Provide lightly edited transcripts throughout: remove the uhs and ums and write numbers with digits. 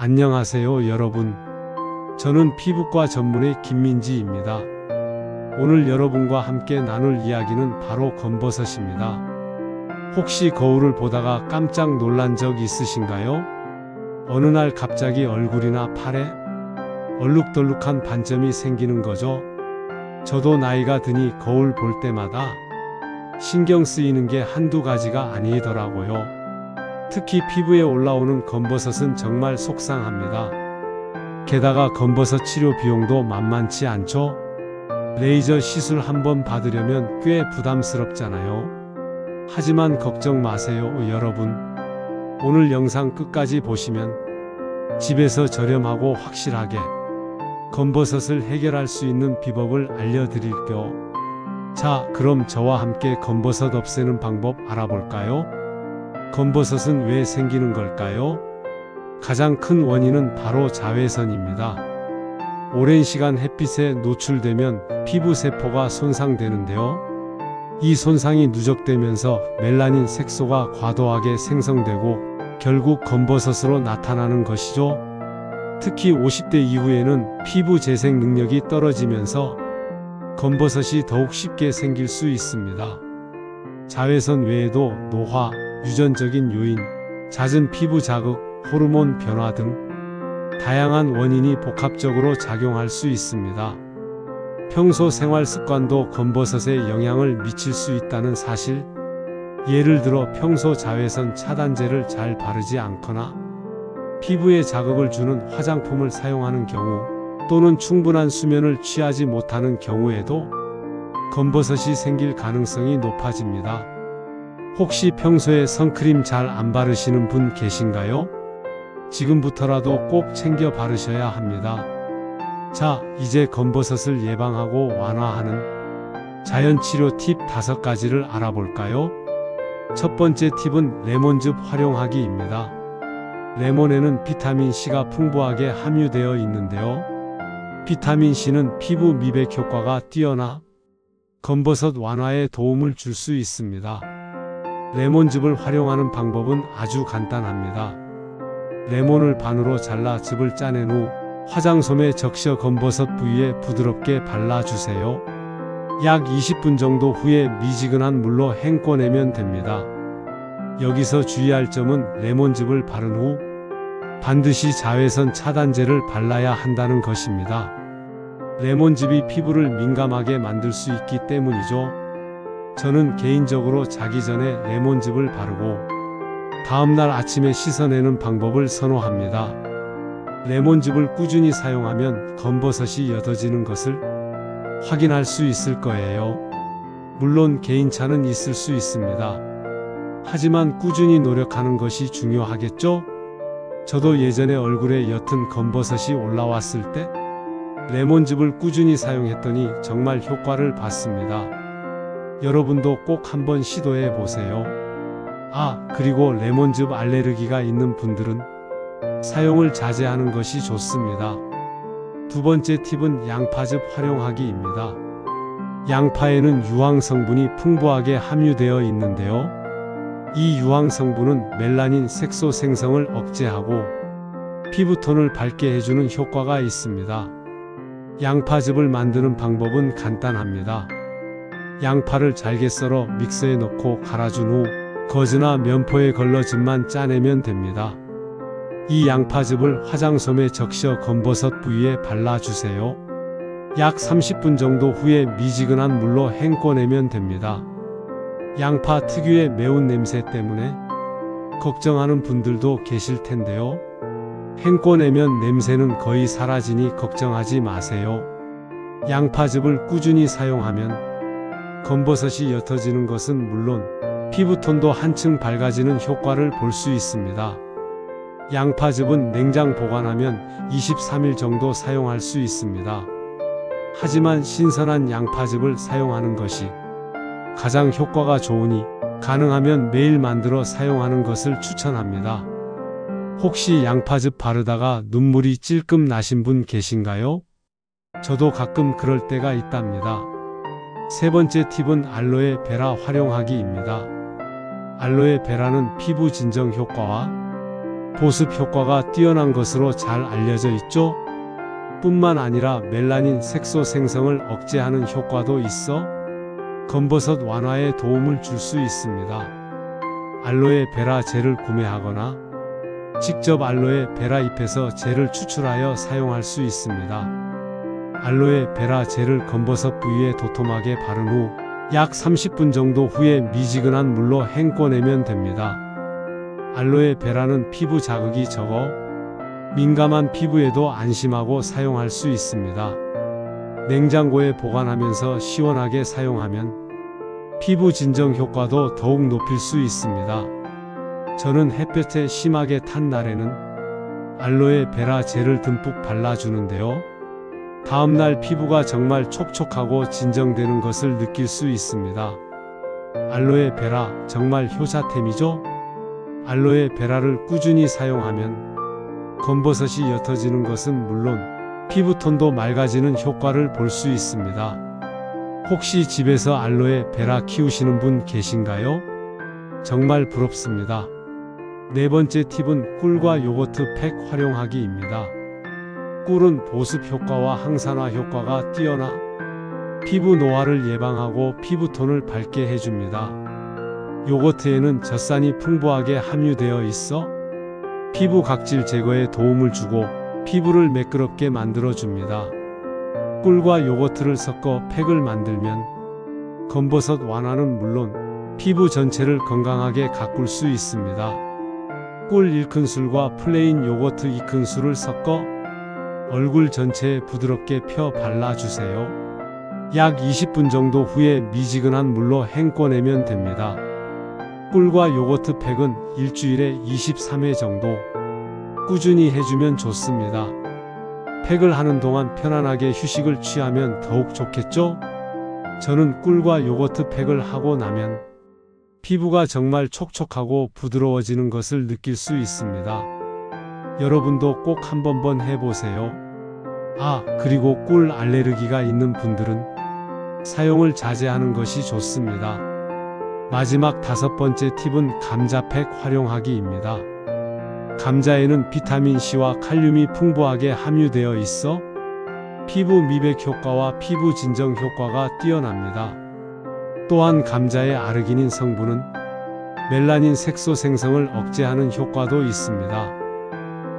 안녕하세요 여러분. 저는 피부과 전문의 김민지입니다. 오늘 여러분과 함께 나눌 이야기는 바로 검버섯입니다. 혹시 거울을 보다가 깜짝 놀란 적 있으신가요? 어느 날 갑자기 얼굴이나 팔에 얼룩덜룩한 반점이 생기는 거죠. 저도 나이가 드니 거울 볼 때마다 신경 쓰이는 게 한두 가지가 아니더라고요. 특히 피부에 올라오는 검버섯은 정말 속상합니다. 게다가 검버섯 치료 비용도 만만치 않죠? 레이저 시술 한번 받으려면 꽤 부담스럽잖아요. 하지만 걱정 마세요 여러분. 오늘 영상 끝까지 보시면 집에서 저렴하고 확실하게 검버섯을 해결할 수 있는 비법을 알려드릴게요. 자, 그럼 저와 함께 검버섯 없애는 방법 알아볼까요? 검버섯은 왜 생기는 걸까요? 가장 큰 원인은 바로 자외선입니다. 오랜 시간 햇빛에 노출되면 피부 세포가 손상되는데요. 이 손상이 누적되면서 멜라닌 색소가 과도하게 생성되고 결국 검버섯으로 나타나는 것이죠. 특히 50대 이후에는 피부 재생 능력이 떨어지면서 검버섯이 더욱 쉽게 생길 수 있습니다. 자외선 외에도 노화, 유전적인 요인, 잦은 피부 자극, 호르몬 변화 등 다양한 원인이 복합적으로 작용할 수 있습니다. 평소 생활 습관도 검버섯에 영향을 미칠 수 있다는 사실, 예를 들어 평소 자외선 차단제를 잘 바르지 않거나 피부에 자극을 주는 화장품을 사용하는 경우 또는 충분한 수면을 취하지 못하는 경우에도 검버섯이 생길 가능성이 높아집니다. 혹시 평소에 선크림 잘 안 바르시는 분 계신가요? 지금부터라도 꼭 챙겨 바르셔야 합니다. 자, 이제 검버섯을 예방하고 완화하는 자연치료 팁 5가지를 알아볼까요? 첫 번째 팁은 레몬즙 활용하기입니다. 레몬에는 비타민C가 풍부하게 함유되어 있는데요. 비타민C는 피부 미백 효과가 뛰어나 검버섯 완화에 도움을 줄 수 있습니다. 레몬즙을 활용하는 방법은 아주 간단합니다. 레몬을 반으로 잘라 즙을 짜낸 후 화장솜에 적셔 검버섯 부위에 부드럽게 발라주세요. 약 20분 정도 후에 미지근한 물로 헹궈내면 됩니다. 여기서 주의할 점은 레몬즙을 바른 후 반드시 자외선 차단제를 발라야 한다는 것입니다. 레몬즙이 피부를 민감하게 만들 수 있기 때문이죠. 저는 개인적으로 자기 전에 레몬즙을 바르고 다음날 아침에 씻어내는 방법을 선호합니다. 레몬즙을 꾸준히 사용하면 검버섯이 옅어지는 것을 확인할 수 있을 거예요. 물론 개인차는 있을 수 있습니다. 하지만 꾸준히 노력하는 것이 중요하겠죠? 저도 예전에 얼굴에 옅은 검버섯이 올라왔을 때 레몬즙을 꾸준히 사용했더니 정말 효과를 봤습니다. 여러분도 꼭 한번 시도해 보세요. 그리고 레몬즙 알레르기가 있는 분들은 사용을 자제하는 것이 좋습니다. 두 번째 팁은 양파즙 활용하기입니다. 양파에는 유황 성분이 풍부하게 함유되어 있는데요. 이 유황 성분은 멜라닌 색소 생성을 억제하고 피부톤을 밝게 해주는 효과가 있습니다. 양파즙을 만드는 방법은 간단합니다. 양파를 잘게 썰어 믹서에 넣고 갈아준 후 거즈나 면포에 걸러 즙만 짜내면 됩니다. 이 양파즙을 화장솜에 적셔 검버섯 부위에 발라주세요. 약 30분 정도 후에 미지근한 물로 헹궈내면 됩니다. 양파 특유의 매운 냄새 때문에 걱정하는 분들도 계실 텐데요. 헹궈내면 냄새는 거의 사라지니 걱정하지 마세요. 양파즙을 꾸준히 사용하면 검버섯이 옅어지는 것은 물론 피부톤도 한층 밝아지는 효과를 볼 수 있습니다. 양파즙은 냉장 보관하면 23일 정도 사용할 수 있습니다. 하지만 신선한 양파즙을 사용하는 것이 가장 효과가 좋으니 가능하면 매일 만들어 사용하는 것을 추천합니다. 혹시 양파즙 바르다가 눈물이 찔끔 나신 분 계신가요? 저도 가끔 그럴 때가 있답니다. 세 번째 팁은 알로에 베라 활용하기입니다. 알로에 베라는 피부 진정 효과와 보습 효과가 뛰어난 것으로 잘 알려져 있죠. 뿐만 아니라 멜라닌 색소 생성을 억제하는 효과도 있어 검버섯 완화에 도움을 줄 수 있습니다. 알로에 베라 젤을 구매하거나 직접 알로에 베라 잎에서 젤을 추출하여 사용할 수 있습니다. 알로에 베라 젤을 검버섯 부위에 도톰하게 바른 후 약 30분 정도 후에 미지근한 물로 헹궈내면 됩니다. 알로에 베라는 피부 자극이 적어 민감한 피부에도 안심하고 사용할 수 있습니다. 냉장고에 보관하면서 시원하게 사용하면 피부 진정 효과도 더욱 높일 수 있습니다. 저는 햇볕에 심하게 탄 날에는 알로에 베라 젤을 듬뿍 발라주는데요. 다음날 피부가 정말 촉촉하고 진정되는 것을 느낄 수 있습니다. 알로에 베라 정말 효자템이죠? 알로에 베라를 꾸준히 사용하면 검버섯이 옅어지는 것은 물론 피부톤도 맑아지는 효과를 볼 수 있습니다. 혹시 집에서 알로에 베라 키우시는 분 계신가요? 정말 부럽습니다. 네 번째 팁은 꿀과 요거트 팩 활용하기입니다. 꿀은 보습 효과와 항산화 효과가 뛰어나 피부 노화를 예방하고 피부톤을 밝게 해줍니다. 요거트에는 젖산이 풍부하게 함유되어 있어 피부 각질 제거에 도움을 주고 피부를 매끄럽게 만들어줍니다. 꿀과 요거트를 섞어 팩을 만들면 검버섯 완화는 물론 피부 전체를 건강하게 가꿀 수 있습니다. 꿀 1큰술과 플레인 요거트 2큰술을 섞어 얼굴 전체에 부드럽게 펴 발라주세요. 약 20분 정도 후에 미지근한 물로 헹궈내면 됩니다. 꿀과 요거트 팩은 일주일에 23회 정도 꾸준히 해주면 좋습니다. 팩을 하는 동안 편안하게 휴식을 취하면 더욱 좋겠죠? 저는 꿀과 요거트 팩을 하고 나면 피부가 정말 촉촉하고 부드러워지는 것을 느낄 수 있습니다. 여러분도 꼭 한 번번 해보세요. 그리고 꿀 알레르기가 있는 분들은 사용을 자제하는 것이 좋습니다. 마지막 다섯 번째 팁은 감자팩 활용하기입니다. 감자에는 비타민C와 칼륨이 풍부하게 함유되어 있어 피부 미백 효과와 피부 진정 효과가 뛰어납니다. 또한 감자의 아르기닌 성분은 멜라닌 색소 생성을 억제하는 효과도 있습니다.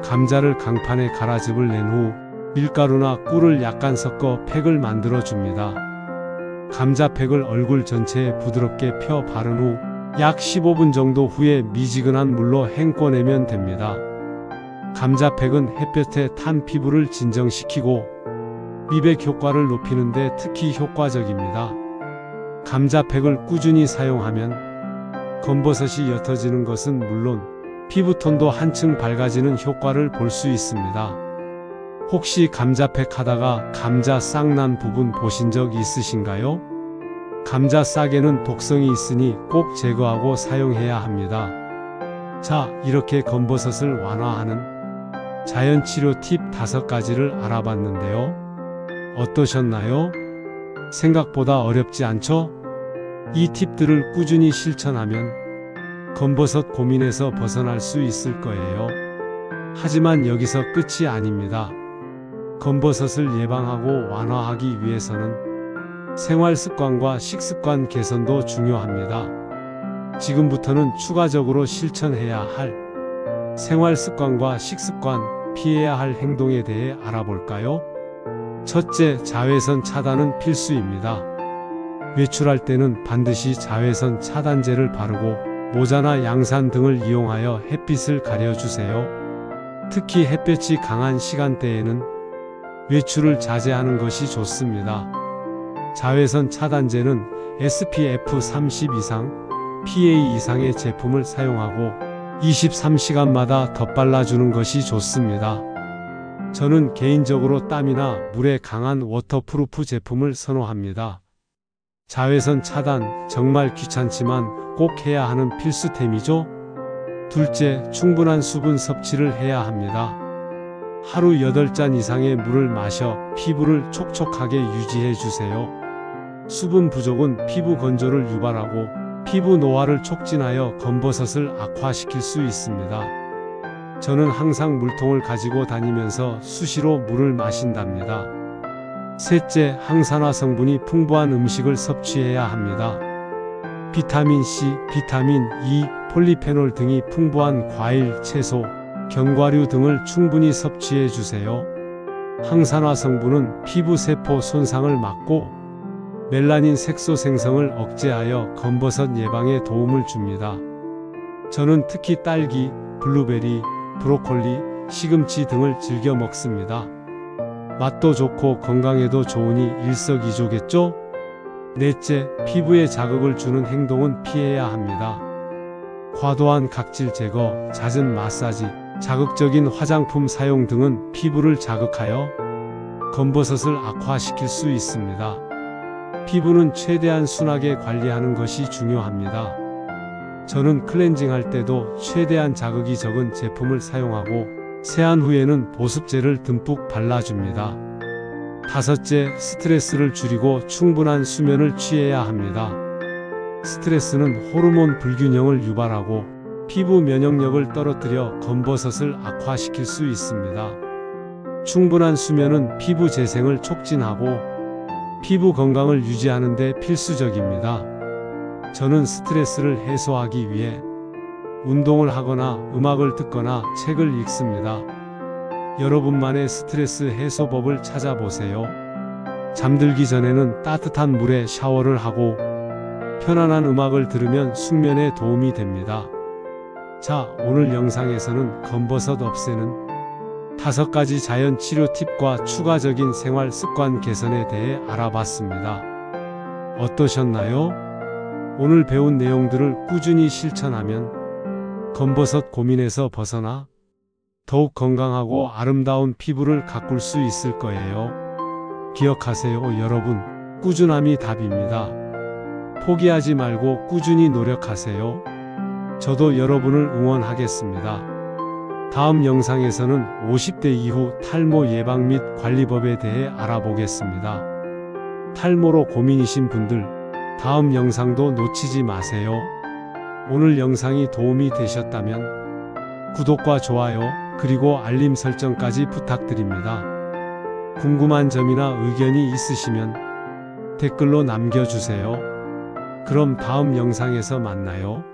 감자를 강판에 갈아즙을 낸 후 밀가루나 꿀을 약간 섞어 팩을 만들어 줍니다. 감자팩을 얼굴 전체에 부드럽게 펴 바른 후 약 15분 정도 후에 미지근한 물로 헹궈내면 됩니다. 감자팩은 햇볕에 탄 피부를 진정시키고 미백 효과를 높이는 데 특히 효과적입니다. 감자팩을 꾸준히 사용하면 검버섯이 옅어지는 것은 물론 피부톤도 한층 밝아지는 효과를 볼 수 있습니다. 혹시 감자팩 하다가 감자 싹 난 부분 보신 적 있으신가요? 감자 싹에는 독성이 있으니 꼭 제거하고 사용해야 합니다. 자, 이렇게 검버섯을 완화하는 자연치료 팁 5가지를 알아봤는데요. 어떠셨나요? 생각보다 어렵지 않죠? 이 팁들을 꾸준히 실천하면 검버섯 고민에서 벗어날 수 있을 거예요. 하지만 여기서 끝이 아닙니다. 검버섯을 예방하고 완화하기 위해서는 생활 습관과 식습관 개선도 중요합니다. 지금부터는 추가적으로 실천해야 할 생활 습관과 식습관, 피해야 할 행동에 대해 알아볼까요? 첫째, 자외선 차단은 필수입니다. 외출할 때는 반드시 자외선 차단제를 바르고 모자나 양산 등을 이용하여 햇빛을 가려주세요. 특히 햇볕이 강한 시간대에는 외출을 자제하는 것이 좋습니다. 자외선 차단제는 SPF 30 이상, PA 이상의 제품을 사용하고 23시간마다 덧발라주는 것이 좋습니다. 저는 개인적으로 땀이나 물에 강한 워터프루프 제품을 선호합니다. 자외선 차단 정말 귀찮지만 꼭 해야 하는 필수템이죠. 둘째, 충분한 수분 섭취를 해야 합니다. 하루 8잔 이상의 물을 마셔 피부를 촉촉하게 유지해 주세요. 수분 부족은 피부 건조를 유발하고 피부 노화를 촉진하여 검버섯을 악화시킬 수 있습니다. 저는 항상 물통을 가지고 다니면서 수시로 물을 마신답니다. 셋째, 항산화 성분이 풍부한 음식을 섭취해야 합니다. 비타민 C, 비타민 E, 폴리페놀 등이 풍부한 과일, 채소, 견과류 등을 충분히 섭취해 주세요. 항산화 성분은 피부 세포 손상을 막고 멜라닌 색소 생성을 억제하여 검버섯 예방에 도움을 줍니다. 저는 특히 딸기, 블루베리, 브로콜리, 시금치 등을 즐겨 먹습니다. 맛도 좋고 건강에도 좋으니 일석이조겠죠? 넷째, 피부에 자극을 주는 행동은 피해야 합니다. 과도한 각질 제거, 잦은 마사지, 자극적인 화장품 사용 등은 피부를 자극하여 검버섯을 악화시킬 수 있습니다. 피부는 최대한 순하게 관리하는 것이 중요합니다. 저는 클렌징 할 때도 최대한 자극이 적은 제품을 사용하고 세안 후에는 보습제를 듬뿍 발라줍니다. 다섯째, 스트레스를 줄이고 충분한 수면을 취해야 합니다. 스트레스는 호르몬 불균형을 유발하고 피부 면역력을 떨어뜨려 검버섯을 악화시킬 수 있습니다. 충분한 수면은 피부 재생을 촉진하고 피부 건강을 유지하는 데 필수적입니다. 저는 스트레스를 해소하기 위해 운동을 하거나 음악을 듣거나 책을 읽습니다. 여러분만의 스트레스 해소법을 찾아보세요. 잠들기 전에는 따뜻한 물에 샤워를 하고 편안한 음악을 들으면 숙면에 도움이 됩니다. 자, 오늘 영상에서는 검버섯 없애는 5가지 자연 치료 팁과 추가적인 생활 습관 개선에 대해 알아봤습니다. 어떠셨나요? 오늘 배운 내용들을 꾸준히 실천하면 검버섯 고민에서 벗어나 더욱 건강하고 아름다운 피부를 가꿀 수 있을 거예요. 기억하세요, 여러분. 꾸준함이 답입니다. 포기하지 말고 꾸준히 노력하세요. 저도 여러분을 응원하겠습니다. 다음 영상에서는 50대 이후 탈모 예방 및 관리법에 대해 알아보겠습니다. 탈모로 고민이신 분들, 다음 영상도 놓치지 마세요. 오늘 영상이 도움이 되셨다면 구독과 좋아요, 그리고 알림 설정까지 부탁드립니다. 궁금한 점이나 의견이 있으시면 댓글로 남겨주세요. 그럼 다음 영상에서 만나요.